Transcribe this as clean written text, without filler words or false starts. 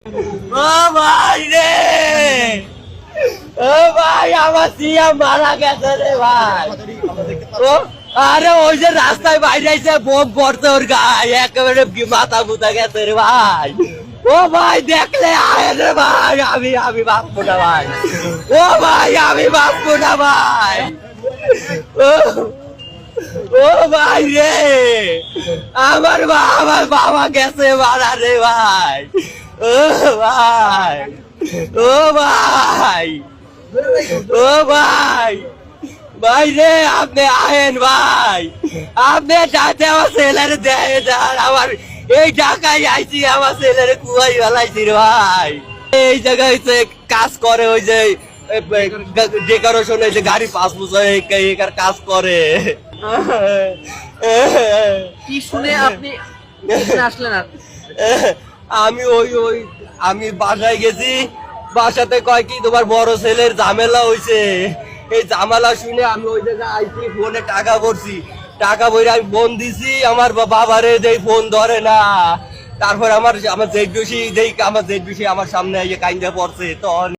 ও ভাই রে, ও ভাই আমার সিএম মারা গেছে রে ভাই। ও আরে ওই যে রাস্তায় বাইরে এসে বোম পড়ছে ওর গায়ে, একেবারে মাথা মুথা গেছে রে ভাই। ও ভাই দেখলে আয় রে ভাই, আমি বাঁচবো না ভাই। ও ভাই আমি বাঁচবো না ভাই। ও ও ভাই রে, আমার বাবা গেছে মারা রে ভাই। ও ভাই, ও ভাই, ও ভাই, ভাই রে আপনি আহেন ভাই, আপনি যাতে আমার ছেলের দেয় যান। আমার এই ঢাকায় আইছি, আমার ছেলের কুয়াই ফেলাইছি রে ভাই। এই জায়গায় কাজ করে, ওই যে ডেকোরেশন, এই যে গাড়ি পাঁচ বছর একার কাজ করে। কি শুনে আপনি আসলেন? আর আমি আমি বাসায় গেছি, বাসাতে কয় কি তোমার বড় ছেলের ঝামেলা হয়েছে। এই ঝামেলা শুনে আমি ওই জায়গায় আইছি, ফোনে টাকা ভরছি, টাকা ভরে আমি ফোন দিছি আমার বাবারে, যেই ফোন ধরে না। তারপর আমার জেড বেশি আমার সামনে কাইন্দা পড়ছে তখন